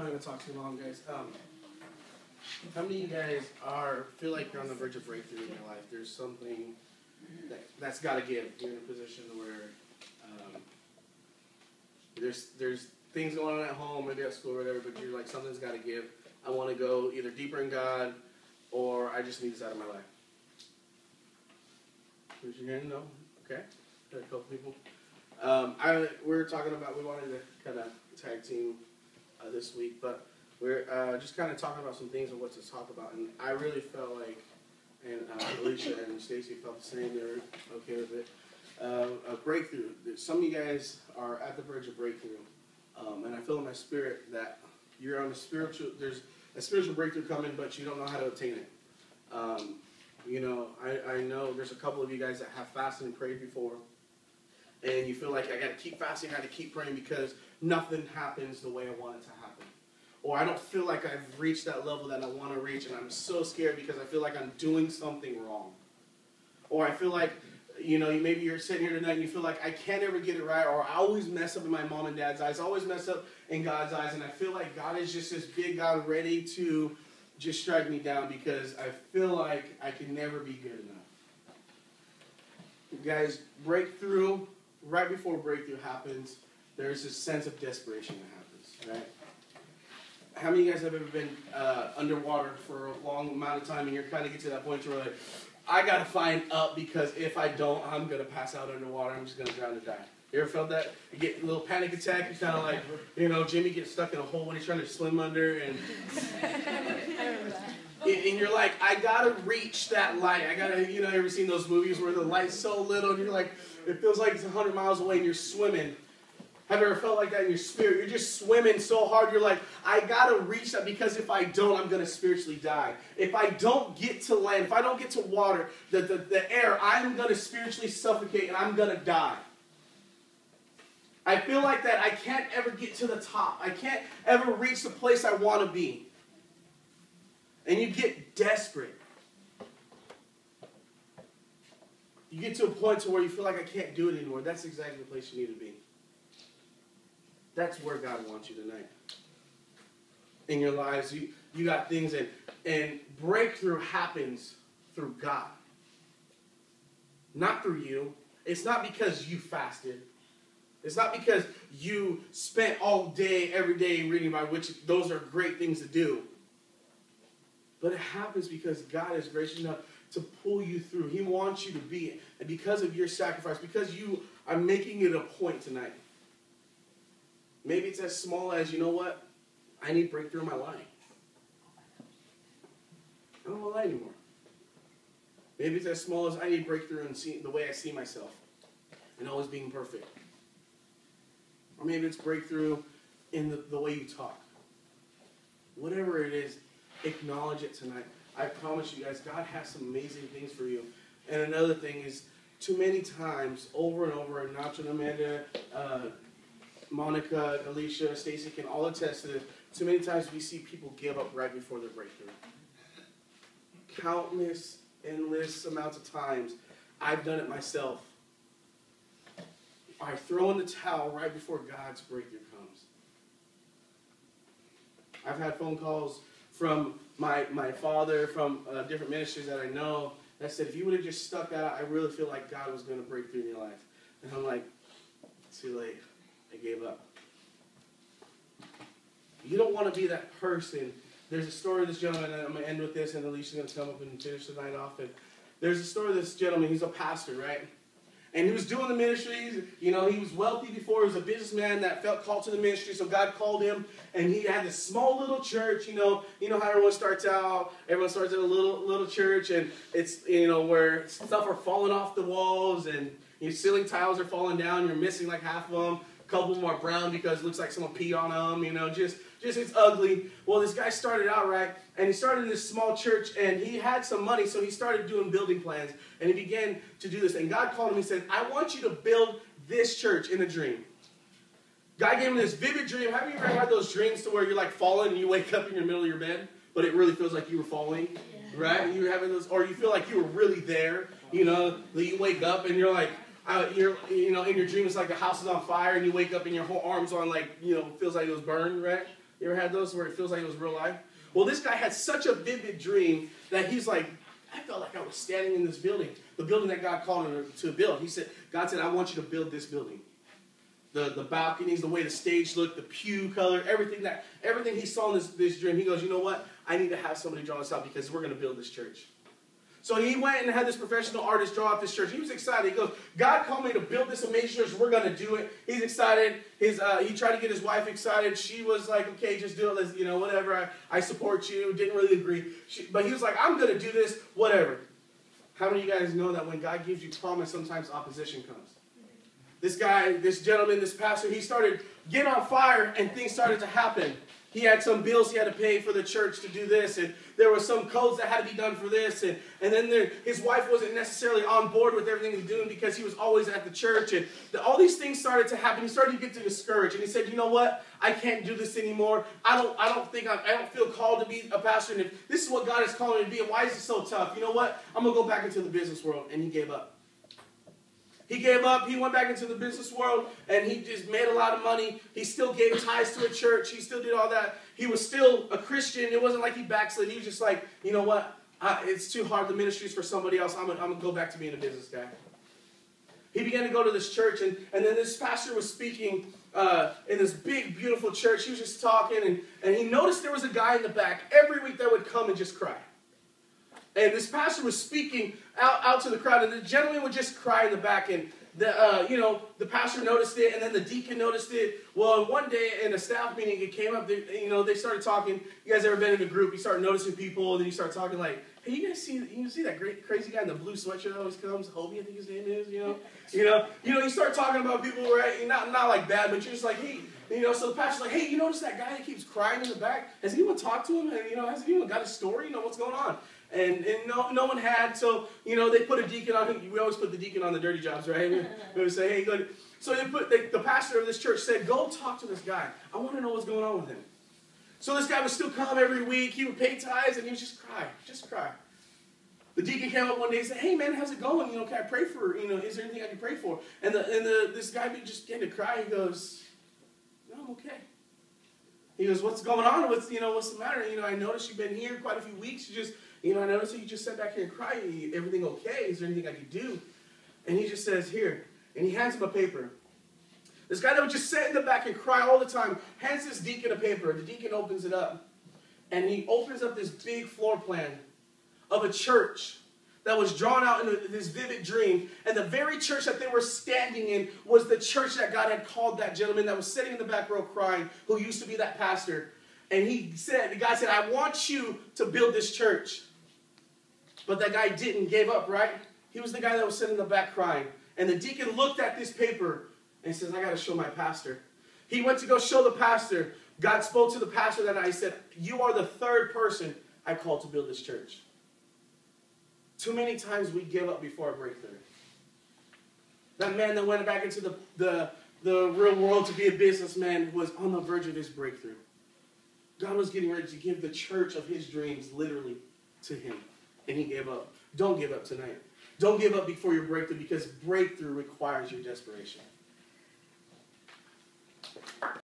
not going to talk too long, guys. How many of you guys feel like you're on the verge of breakthrough in your life? There's something that's got to give. You're in a position where there's things going on at home, maybe at school or whatever, but you're like, something's got to give. I want to go either deeper in God, or I just need this out of my life. Raise your hand? No? Okay. Got a couple people. We wanted to kind of tag team this week, but we're just kind of talking about some things and what to talk about. And I really felt like, and Alicia and Stacy felt the same. They were okay with it. A breakthrough. Some of you guys are at the verge of breakthrough, and I feel in my spirit that you're on there's a spiritual breakthrough coming, but you don't know how to obtain it. I know there's a couple of you guys that have fasted and prayed before, and you feel like I got to keep fasting, I got to keep praying because nothing happens the way I want it to happen. Or I don't feel like I've reached that level that I want to reach, and I'm so scared because I feel like I'm doing something wrong. Or I feel like, maybe you're sitting here tonight and you feel like I can't ever get it right, or I always mess up in my mom and dad's eyes, I always mess up in God's eyes, and I feel like God is just this big God ready to just strike me down because I feel like I can never be good enough. Guys, breakthrough, right before breakthrough happens, there's this sense of desperation that happens, right? How many of you guys have ever been underwater for a long amount of time and you're kind of get to that point where like, I got to find up because if I don't, I'm going to pass out underwater. I'm just going to drown and die. You ever felt that? You get a little panic attack. You're kind of like, Jimmy gets stuck in a hole when he's trying to swim under. And you're like, I got to reach that light. I got to, ever seen those movies where the light's so little and you're like, it feels like it's 100 miles away and you're swimming. Have you ever felt like that in your spirit? You're just swimming so hard, you're like, I got to reach that because if I don't, I'm going to spiritually die. If I don't get to land, if I don't get to water, the air, I'm going to spiritually suffocate and I'm going to die. I feel like that I can't ever get to the top. I can't ever reach the place I want to be. And you get desperate. You get to a point to where you feel like I can't do it anymore. That's exactly the place you need to be. That's where God wants you tonight. In your lives, you got things, and breakthrough happens through God. Not through you. It's not because you fasted. It's not because you spent all day, every day reading about which those are great things to do. But it happens because God is gracious enough to pull you through. He wants you to be it. And because of your sacrifice, because you are making it a point tonight. Maybe it's as small as, you know what? I need breakthrough in my life. I don't want to lie anymore. Maybe it's as small as I need breakthrough in the way I see myself and always being perfect. Or maybe it's breakthrough in the way you talk. Whatever it is, acknowledge it tonight. I promise you guys, God has some amazing things for you. And another thing is, too many times, over and over, and Nacho, Amanda, Monica, Alicia, Stacy can all attest to this. Too many times we see people give up right before their breakthrough. Countless, endless amounts of times, I've done it myself. I throw in the towel right before God's breakthrough comes. I've had phone calls from my father, from different ministries that I know, that said, if you would have just stuck that out, I really feel like God was going to break through in your life. And I'm like, too late. I gave up. You don't want to be that person. There's a story of this gentleman, and I'm going to end with this, and Alicia's going to come up and finish the night off. And there's a story of this gentleman. He's a pastor, right? And he was doing the ministries. He was wealthy before. He was a businessman that felt called to the ministry, so God called him, and he had this small little church. You know how everyone starts out. Everyone starts at a little church, and it's where stuff are falling off the walls, and your ceiling tiles are falling down. You're missing like half of them. A couple of them are brown because it looks like someone peed on them. Just it's ugly. Well, this guy started out right, and he started in this small church, and he had some money, so he started doing building plans, and he began to do this. And God called him. He said, I want you to build this church in a dream. God gave him this vivid dream. Have you ever had those dreams to where you're like falling, and you wake up in the middle of your bed, but it really feels like you were falling, right? You're having those, or you feel like you were really there. You wake up, and you're like, in your dream, it's like the house is on fire, and you wake up and your whole arm's on feels like it was burned, right? You ever had those where it feels like it was real life? Well, this guy had such a vivid dream that he's like, I felt like I was standing in this building, the building that God called him to build. God said, I want you to build this building. The balconies, the way the stage looked, the pew color, everything he saw in this dream. He goes, you know what? I need to have somebody draw this out because we're going to build this church. So he went and had this professional artist draw out this church. He was excited. He goes, God called me to build this amazing church. We're going to do it. He's excited. He tried to get his wife excited. She was like, okay, just do it. Let's, whatever. I support you. Didn't really agree. But he was like, I'm going to do this, whatever. How many of you guys know that when God gives you promise, sometimes opposition comes? This guy, this gentleman, this pastor, he started getting on fire and things started to happen. He had some bills he had to pay for the church to do this, and there were some codes that had to be done for this, and then his wife wasn't necessarily on board with everything he was doing because he was always at the church, and all these things started to happen. He started to get discouraged, and he said, you know what? I can't do this anymore. I don't feel called to be a pastor, and if this is what God is calling me to be, why is it so tough? You know what? I'm going to go back into the business world, and he gave up. He gave up. He went back into the business world, and he just made a lot of money. He still gave ties to a church. He still did all that. He was still a Christian. It wasn't like he backslid. He was just like, you know what? It's too hard. The ministry's for somebody else. I'm going to go back to being a business guy. He began to go to this church, and then this pastor was speaking in this big, beautiful church. He was just talking, and he noticed there was a guy in the back every week that would come and just cry. And this pastor was speaking out to the crowd, and the gentleman would just cry in the back. And the pastor noticed it, and then the deacon noticed it. Well, one day in a staff meeting, it came up. They started talking. You guys ever been in a group? You start noticing people, and then you start talking like, "Hey, you guys see that great crazy guy in the blue sweatshirt that always comes? Hobie, I think his name is. You start talking about people, right? Not like bad, but you're just like, hey. So the pastor's like, hey, you notice that guy that keeps crying in the back? Has anyone talked to him? And, has anyone got a story? What's going on? And no one had. So, they put a deacon on him. We always put the deacon on the dirty jobs, right? We would say, hey, go. So the pastor of this church said, go talk to this guy. I want to know what's going on with him. So this guy would still come every week. He would pay tithes, and he would just cry. The deacon came up one day and said, hey, man, how's it going? Can I pray for, is there anything I can pray for? And this guy just began to cry. He goes, no, I'm okay. He goes, what's going on? What's the matter? I noticed you've been here quite a few weeks. I noticed that you just sat back here and cried. Everything okay? Is there anything I could do? And he just says, here. And he hands him a paper. This guy that would just sit in the back and cry all the time hands this deacon a paper. The deacon opens it up. And he opens up this big floor plan of a church that was drawn out in this vivid dream. And the very church that they were standing in was the church that God had called that gentleman that was sitting in the back row crying, who used to be that pastor. And the guy said, I want you to build this church. But that guy didn't, gave up, right? He was the guy that was sitting in the back crying. And the deacon looked at this paper and says, I got to show my pastor. He went to go show the pastor. God spoke to the pastor that night. He said, you are the third person I called to build this church. Too many times we give up before a breakthrough. That man that went back into the real world to be a businessman was on the verge of his breakthrough. God was getting ready to give the church of his dreams literally to him. And he gave up. Don't give up tonight. Don't give up before your breakthrough, because breakthrough requires your desperation.